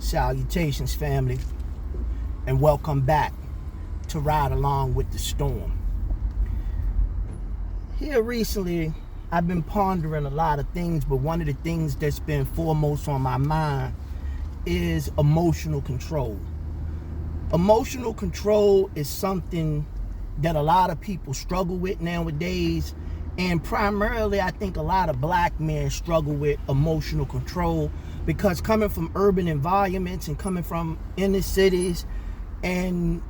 Salutations, family, and welcome back to Ride Along with the Storm. Here recently, I've been pondering a lot of things, but one of the things that's been foremost on my mind is emotional control. Emotional control is something that a lot of people struggle with nowadays, and primarily I think a lot of black men struggle with emotional control because coming from urban environments and coming from inner cities and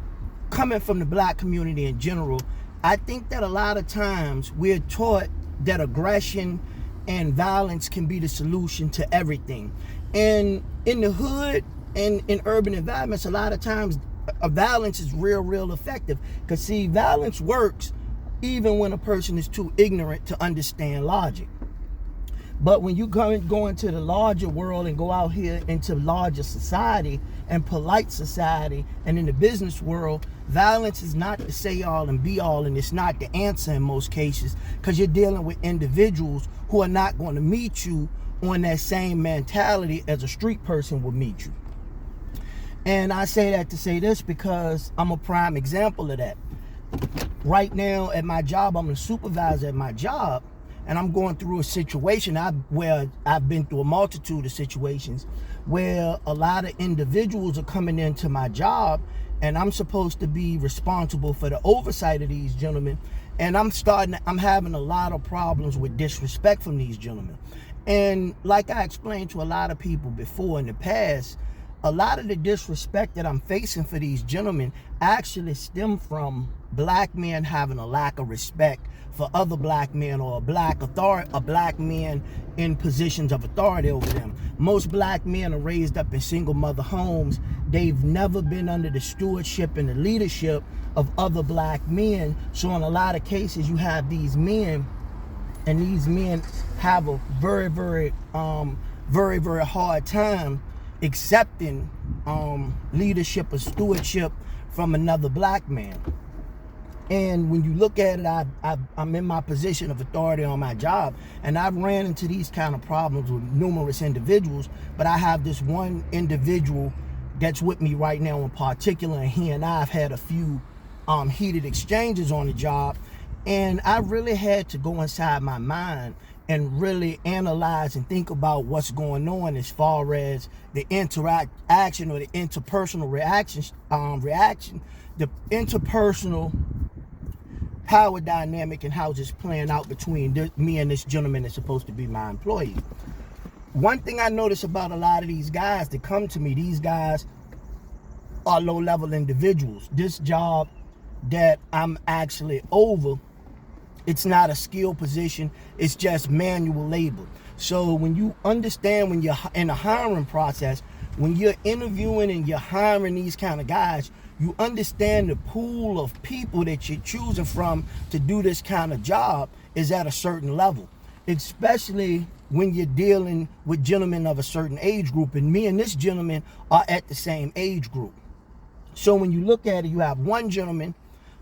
coming from the black community in general, I think that a lot of times we're taught that aggression and violence can be the solution to everything. And in the hood and in urban environments, a lot of times violence is real effective. Because see, violence works even when a person is too ignorant to understand logic. But when you go into the larger world and go out here into larger society and polite society and in the business world, violence is not the say all and be all, and it's not the answer in most cases, because you're dealing with individuals who are not going to meet you on that same mentality as a street person would meet you. And I say that to say this because I'm a prime example of that. Right now at my job, I'm a supervisor at my job, and I'm going through a situation where I've been through a multitude of situations where a lot of individuals are coming into my job, and I'm supposed to be responsible for the oversight of these gentlemen. And I'm having a lot of problems with disrespect from these gentlemen. And like I explained to a lot of people before in the past, a lot of the disrespect that I'm facing for these gentlemen actually stem from black men having a lack of respect for other black men or a black man in positions of authority over them. Most black men are raised up in single mother homes. They've never been under the stewardship and the leadership of other black men. So in a lot of cases, you have these men, and these men have a very hard time accepting leadership or stewardship from another black man. And when you look at it, I'm in my position of authority on my job, and I've ran into these kind of problems with numerous individuals, but I have this one individual that's with me right now in particular, and he and I have had a few heated exchanges on the job, and I really had to go inside my mind and really analyze and think about what's going on as far as the interaction or the interpersonal reaction, the interpersonal power dynamic and how it's playing out between me and this gentleman that's supposed to be my employee. One thing I notice about a lot of these guys that come to me, these guys are low-level individuals. This job that I'm actually over, it's not a skill position, it's just manual labor. So when you understand, when you're in a hiring process, when you're interviewing and you're hiring these kind of guys, you understand the pool of people that you're choosing from to do this kind of job is at a certain level, especially when you're dealing with gentlemen of a certain age group. And me and this gentleman are at the same age group. So when you look at it, you have one gentleman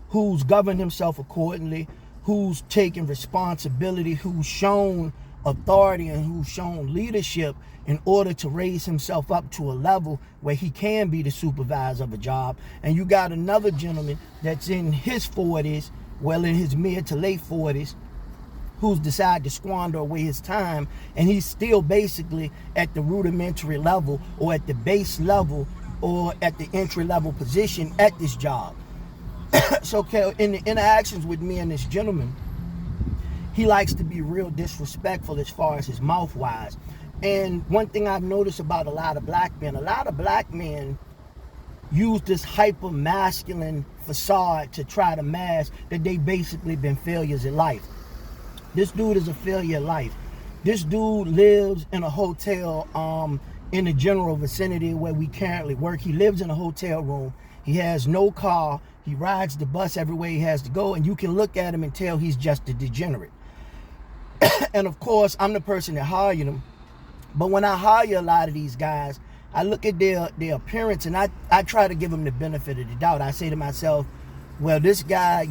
who's governed himself accordingly, who's taken responsibility, who's shown authority, and who's shown leadership in order to raise himself up to a level where he can be the supervisor of a job. And you got another gentleman that's in his 40s, well, in his mid to late 40s, who's decided to squander away his time, and he's still basically at the rudimentary level or at the base level or at the entry level position at this job. So in the interactions with me and this gentleman, he likes to be real disrespectful as far as his mouth wise. And one thing I've noticed about a lot of black men use this hyper masculine facade to try to mask that they basically been failures in life. This dude is a failure in life. This dude lives in a hotel in the general vicinity where we currently work. He lives in a hotel room. He has no car. He rides the bus everywhere he has to go, and you can look at him and tell he's just a degenerate. And of course, I'm the person that hired him. But when I hire a lot of these guys, I look at their appearance, and I try to give them the benefit of the doubt. I say to myself, well, this guy,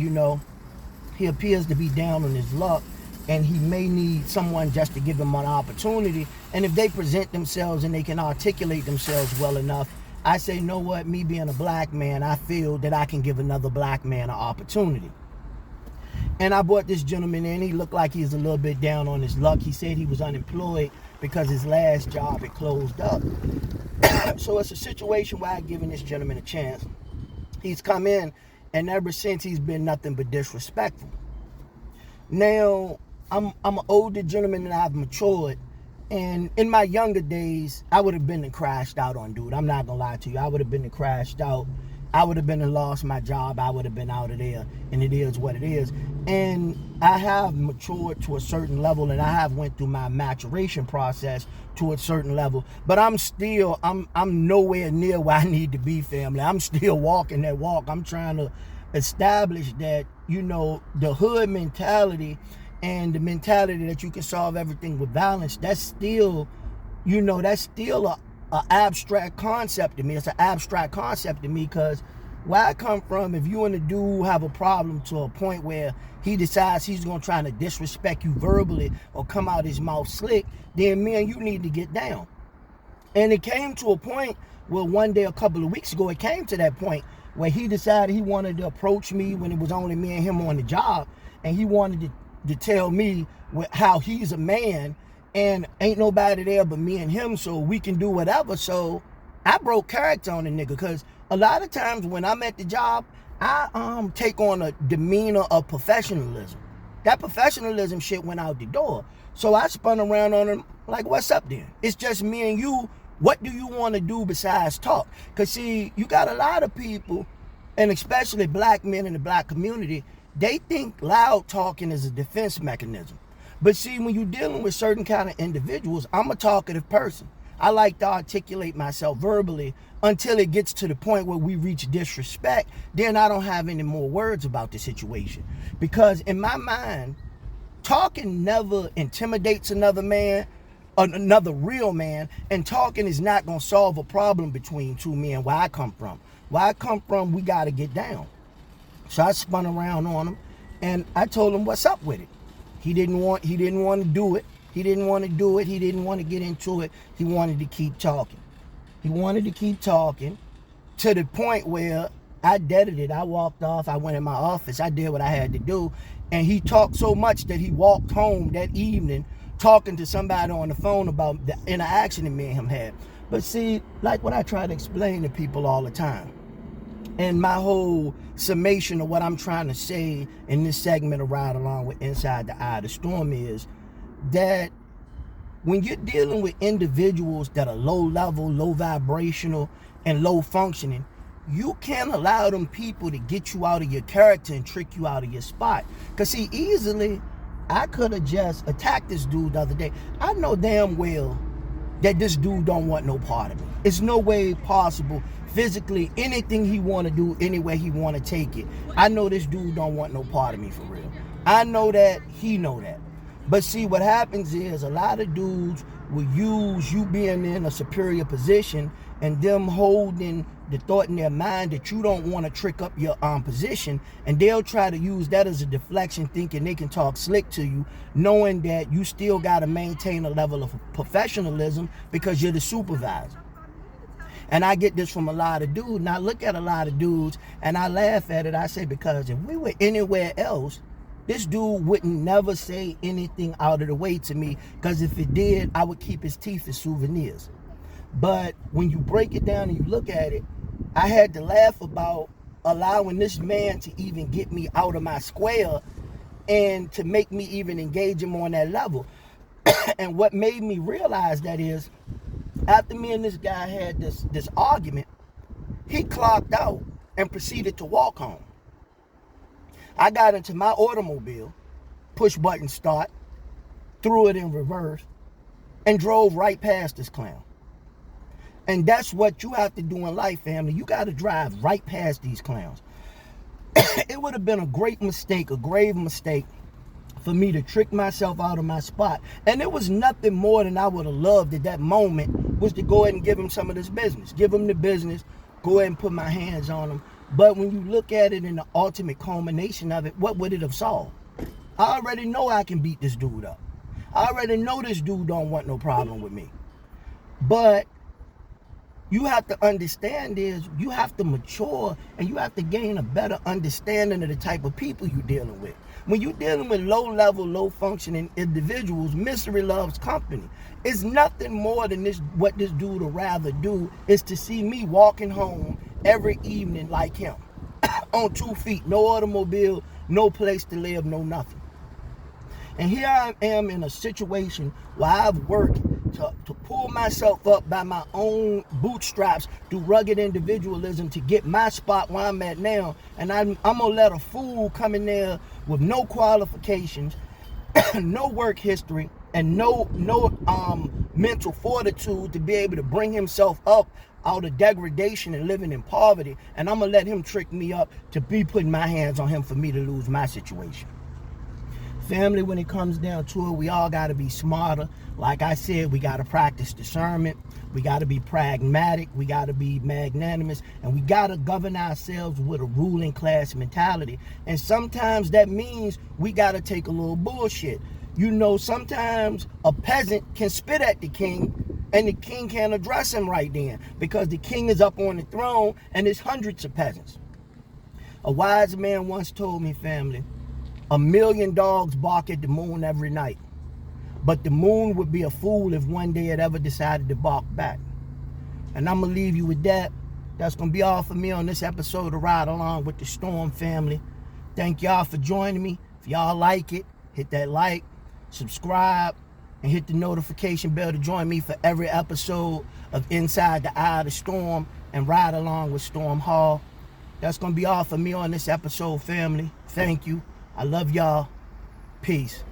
he appears to be down on his luck, and he may need someone just to give him an opportunity. And if they present themselves and they can articulate themselves well enough, I say, know what, me being a black man, I feel that I can give another black man an opportunity. And I brought this gentleman in. He looked like he was a little bit down on his luck. He said he was unemployed because his last job had closed up. So it's a situation where I've given this gentleman a chance. He's come in, and ever since he's been nothing but disrespectful. Now, I'm an older gentleman and I've matured. And in my younger days, I would have been and crashed out on dude. I'm not gonna lie to you. I would have been and crashed out. I would have been and lost my job. I would have been out of there. And it is what it is. And I have matured to a certain level, and I have went through my maturation process to a certain level. But I'm nowhere near where I need to be, family. I'm still walking that walk. I'm trying to establish that, the hood mentality and the mentality that you can solve everything with violence, that's still a abstract concept to me. It's an abstract concept to me, because where I come from, if you and the dude have a problem to a point where he decides he's going to try to disrespect you verbally or come out his mouth slick, then me and you need to get down. And it came to a point where one day, a couple of weeks ago, it came to that point where he decided he wanted to approach me when it was only me and him on the job, and he wanted to tell me how he's a man and ain't nobody there but me and him, so we can do whatever. So I broke character on the nigga, because a lot of times when I'm at the job, I take on a demeanor of professionalism. That professionalism shit went out the door. So I spun around on him like, what's up then? It's just me and you. What do you want to do besides talk? Because see, you got a lot of people, and especially black men in the black community, they think loud talking is a defense mechanism. But see, when you're dealing with certain kind of individuals, I'm a talkative person. I like to articulate myself verbally until it gets to the point where we reach disrespect. Then I don't have any more words about the situation. Because in my mind, talking never intimidates another man, another real man, and talking is not going to solve a problem between two men where I come from. Where I come from, we got to get down. So I spun around on him, and I told him what's up with it. He didn't want to do it. He didn't want to do it. He didn't want to get into it. He wanted to keep talking. He wanted to keep talking to the point where I deaded it. I walked off. I went in my office. I did what I had to do. And he talked so much that he walked home that evening talking to somebody on the phone about the interaction that me and him had. But see, like what I try to explain to people all the time, and my whole summation of what I'm trying to say in this segment of Ride Along with Inside the Eye of the Storm is that when you're dealing with individuals that are low level, low vibrational, and low functioning, you can't allow them people to get you out of your character and trick you out of your spot. Because see, easily, I could have just attacked this dude the other day. I know damn well that this dude don't want no part of me. It's no way possible. Physically, anything he want to do, anywhere he want to take it, I know this dude don't want no part of me for real. I know that, he know that. But see, what happens is a lot of dudes will use you being in a superior position and them holding the thought in their mind that you don't want to trick up your position, and they'll try to use that as a deflection, thinking they can talk slick to you, knowing that you still got to maintain a level of professionalism because you're the supervisor. And I get this from a lot of dudes, and I look at a lot of dudes and I laugh at it. I say, because if we were anywhere else, this dude wouldn't never say anything out of the way to me, because if it did, I would keep his teeth as souvenirs. But when you break it down and you look at it, I had to laugh about allowing this man to even get me out of my square and to make me even engage him on that level. And what made me realize that is, after me and this guy had this argument, he clocked out and proceeded to walk home. I got into my automobile, push button start, threw it in reverse, and drove right past this clown. And that's what you have to do in life, family. You got to drive right past these clowns. It would have been a great mistake, a grave mistake, for me to trick myself out of my spot. And it was nothing more than I would have loved at that moment was to go ahead and give him some of this business. Give him the business, go ahead and put my hands on him. But when you look at it in the ultimate culmination of it, what would it have solved? I already know I can beat this dude up. I already know this dude don't want no problem with me. But you have to understand is you have to mature and you have to gain a better understanding of the type of people you're dealing with. When you're dealing with low-level, low-functioning individuals, misery loves company. It's nothing more than this. What this dude would rather do is to see me walking home every evening like him, on 2 feet, no automobile, no place to live, no nothing. And here I am in a situation where I've worked to pull myself up by my own bootstraps through rugged individualism to get my spot where I'm at now. And I'm going to let a fool come in there with no qualifications, no work history, and no mental fortitude to be able to bring himself up out of degradation and living in poverty. And I'm going to let him trick me up to be putting my hands on him for me to lose my situation. Family, when it comes down to it, we all got to be smarter. Like I said, we got to practice discernment. We got to be pragmatic. We got to be magnanimous. And we got to govern ourselves with a ruling class mentality. And sometimes that means we got to take a little bullshit. You know, sometimes a peasant can spit at the king and the king can't address him right then because the king is up on the throne and there's hundreds of peasants. A wise man once told me, family, 1 million dogs bark at the moon every night. But the moon would be a fool if one day it ever decided to bark back. And I'm going to leave you with that. That's going to be all for me on this episode of Ride Along with the Storm family. Thank y'all for joining me. If y'all like it, hit that like, subscribe, and hit the notification bell to join me for every episode of Inside the Eye of the Storm and Ride Along with Storm Hall. That's going to be all for me on this episode, family. Thank you. I love y'all. Peace.